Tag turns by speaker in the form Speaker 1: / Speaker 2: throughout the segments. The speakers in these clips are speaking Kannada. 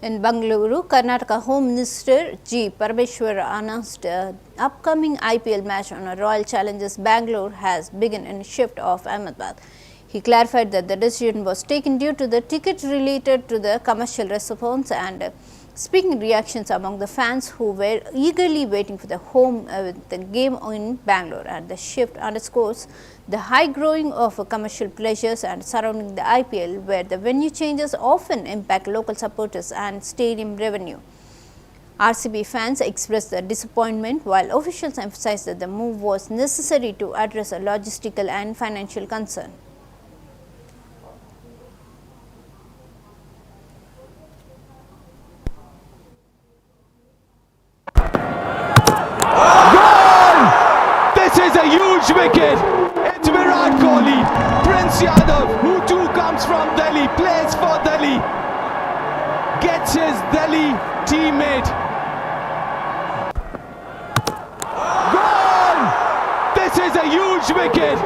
Speaker 1: In Bangalore, Karnataka Home Minister G. Parameswar announced an upcoming IPL match on a Royal Challengers Bangalore has begun in shift of Ahmedabad. He clarified that the decision was taken due to the ticket related to the commercial response and speaking reactions among the fans who were eagerly waiting for the game in Bangalore, and the shift underscores the high growing of commercial pleasures and surrounding the IPL, where the venue changes often impact local supporters and stadium revenue. RCB fans expressed their disappointment, while officials emphasized that the move was necessary to address a logistical and financial concern.
Speaker 2: This is a huge wicket. It's Virat Kohli. Prince Yadav, who too comes from Delhi, plays for Delhi, gets his Delhi teammate. Gone! This is a huge wicket.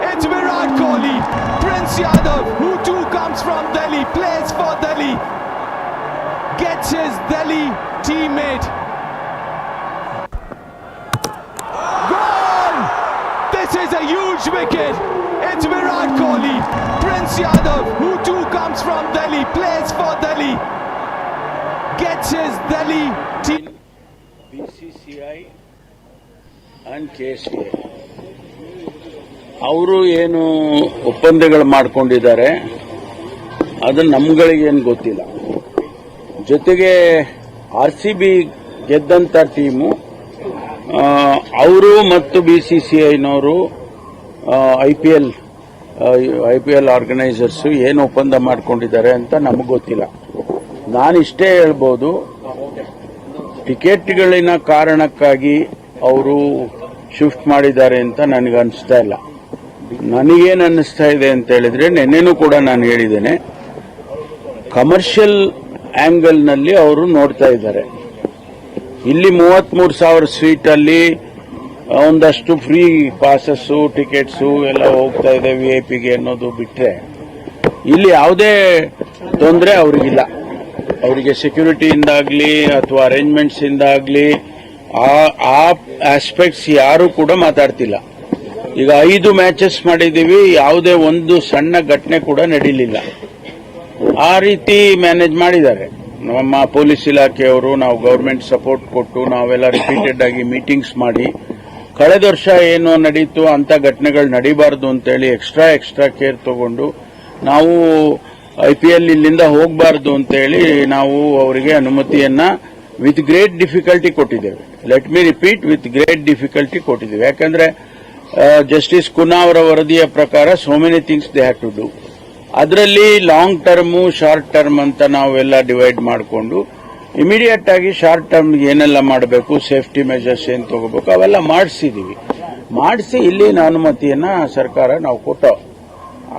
Speaker 2: It's Virat Kohli. Prince Yadav, who too comes from Delhi, plays for Delhi, gets his Delhi teammate. This is a huge wicket. It's Virat Kohli. Prince Yadav, who too comes from Delhi, plays for Delhi, gets his Delhi team.
Speaker 3: BCCI and KCA ಅವರು ಏನು ಒಪ್ಪಂದಗಳು ಮಾಡ್ಕೊಂಡಿದ್ದಾರೆ ಅದು ನಮ್ಗಳಿಗೇನು ಗೊತ್ತಿಲ್ಲ. ಜೊತೆಗೆ RCB ಗೆದ್ದಂತ ಟೀಮು ಅವರು ಮತ್ತು BCCIನವರು ಐಪಿಎಲ್ ಆರ್ಗನೈಸರ್ಸ್ ಏನು ಒಪ್ಪಂದ ಮಾಡ್ಕೊಂಡಿದ್ದಾರೆ ಅಂತ ನಮಗೆ ಗೊತ್ತಿಲ್ಲ. ನಾನಿಷ್ಟೇ ಹೇಳ್ಬೋದು, ಟಿಕೆಟ್ಗಳಿನ ಕಾರಣಕ್ಕಾಗಿ ಅವರು ಶಿಫ್ಟ್ ಮಾಡಿದ್ದಾರೆ ಅಂತ ನನಗೆ ಅನಿಸ್ತಾ ಇಲ್ಲ. ನನಗೇನು ಅನ್ನಿಸ್ತಾ ಇದೆ ಅಂತ ಹೇಳಿದ್ರೆ, ನಿನ್ನೆನೂ ಕೂಡ ನಾನು ಹೇಳಿದ್ದೇನೆ, ಕಮರ್ಷಿಯಲ್ ಆಂಗಲ್ನಲ್ಲಿ ಅವರು ನೋಡ್ತಾ ಇದ್ದಾರೆ. ಇಲ್ಲಿ 33,000 ಸೀಟ್ ಅಲ್ಲಿ ಒಂದಷ್ಟು ಫ್ರೀ ಪಾಸಸ್ ಟಿಕೆಟ್ಸ್ ಎಲ್ಲ ಹೋಗ್ತಾ ಇದೆ ವಿಐಪಿಗೆ ಅನ್ನೋದು ಬಿಟ್ರೆ ಇಲ್ಲಿ ಯಾವುದೇ ತೊಂದರೆ ಅವರಿಗಿಲ್ಲ. ಅವರಿಗೆ ಸೆಕ್ಯೂರಿಟಿಯಿಂದಾಗ್ಲಿ ಅಥವಾ ಅರೇಂಜ್ಮೆಂಟ್ಸ್ ಇಂದಾಗ್ಲಿ ಆ ಆಸ್ಪೆಕ್ಟ್ಸ್ ಯಾರು ಕೂಡ ಮಾತಾಡ್ತಿಲ್ಲ. ಈಗ 5 ಮ್ಯಾಚಸ್ ಮಾಡಿದೀವಿ, ಯಾವುದೇ ಒಂದು ಸಣ್ಣ ಘಟನೆ ಕೂಡ ನಡೀಲಿಲ್ಲ. ಆ ರೀತಿ ಮ್ಯಾನೇಜ್ ಮಾಡಿದ್ದಾರೆ ನಮ್ಮ ಪೊಲೀಸ್ ಇಲಾಖೆಯವರು. ನಾವು ಗವರ್ಮೆಂಟ್ ಸಪೋರ್ಟ್ ಕೊಟ್ಟು ನಾವೆಲ್ಲ ರಿಪೀಟೆಡ್ ಆಗಿ ಮೀಟಿಂಗ್ಸ್ ಮಾಡಿ, ಕಳೆದ ವರ್ಷ ಏನು ನಡೀತು ಅಂತ ಘಟನೆಗಳು ನಡೀಬಾರದು ಅಂತೇಳಿ ಎಕ್ಸ್ಟ್ರಾ ಕೇರ್ ತಗೊಂಡು ನಾವು IPL ಇಲ್ಲಿಂದ ಹೋಗಬಾರದು ಅಂತೇಳಿ ನಾವು ಅವರಿಗೆ ಅನುಮತಿಯನ್ನ ವಿತ್ ಗ್ರೇಟ್ ಡಿಫಿಕಲ್ಟಿ ಕೊಟ್ಟಿದ್ದೇವೆ. Let me repeat, with great difficulty ಕೊಟ್ಟಿದ್ದೇವೆ. ಯಾಕಂದ್ರೆ ಜಸ್ಟಿಸ್ ಕುನ್ನಾ ಅವರ ವರದಿಯ ಪ್ರಕಾರ so many things they have to do. ಅದರಲ್ಲಿ ಲಾಂಗ್ ಟರ್ಮ್, ಶಾರ್ಟ್ ಟರ್ಮ್ ಅಂತ ನಾವೆಲ್ಲ ಡಿವೈಡ್ ಮಾಡಿಕೊಂಡು ಇಮಿಡಿಯೇಟ್ ಆಗಿ ಶಾರ್ಟ್ ಟರ್ಮ್ ಏನೆಲ್ಲ ಮಾಡಬೇಕು, ಸೇಫ್ಟಿ ಮೆಜರ್ಸ್ ಏನ್ ತಗೋಬೇಕು ಅವೆಲ್ಲ ಮಾಡಿಸಿ ಇಲ್ಲಿನ ಅನುಮತಿಯನ್ನ ಸರ್ಕಾರ ನಾವು ಕೊಟ್ಟವು.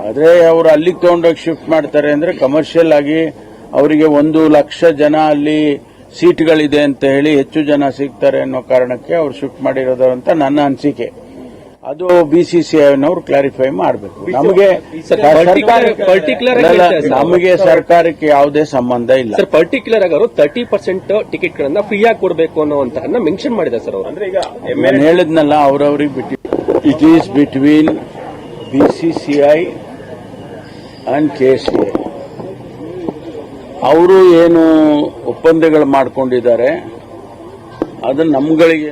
Speaker 3: ಆದ್ರೆ ಅವರು ಅಲ್ಲಿಗೆ ತಗೊಂಡೋಗಿ ಶಿಫ್ಟ್ ಮಾಡ್ತಾರೆ ಅಂದ್ರೆ ಕಮರ್ಷಿಯಲ್ ಆಗಿ ಅವರಿಗೆ 1,00,000 ಜನ ಅಲ್ಲಿ ಸೀಟ್ಗಳಿದೆ ಅಂತ ಹೇಳಿ ಹೆಚ್ಚು ಜನ ಸಿಗ್ತಾರೆ ಅನ್ನೋ ಕಾರಣಕ್ಕೆ ಅವರು ಶಿಫ್ಟ್ ಮಾಡಿರೋದು ಅಂತ ನನ್ನ ಅನಿಸಿಕೆ. ಅದು BCCIನವರು ಕ್ಲಾರಿಫೈ ಮಾಡಬೇಕು. ನಮಗೆ ಸರ್ಕಾರಕ್ಕೆ ಯಾವುದೇ ಸಂಬಂಧ ಇಲ್ಲ.
Speaker 4: ಸರ್, ಪರ್ಟಿಕ್ಯುಲರ್ ಆಗಿ ಅವರು 30% ಟಿಕೆಟ್ ಗಳನ್ನ ಫ್ರೀ ಆಗಿ ಕೊಡಬೇಕು ಅನ್ನೋಂತ ಮೆನ್ಷನ್ ಮಾಡಿದ್ದಾರೆ ಸರ್ ಅವರು. ಅಂದ್ರೆ ಈಗ
Speaker 3: ನಾನು ಹೇಳಿದ್ನಲ್ಲ, ಅವರವ್ರಿಗೆ ಬಿಟ್ಟು it is between BCCI and KCA. ಅವರು ಏನು ಒಪ್ಪಂದಗಳು ಮಾಡ್ಕೊಂಡಿದ್ದಾರೆ ಅದು ನಮ್ಗಳಿಗೆ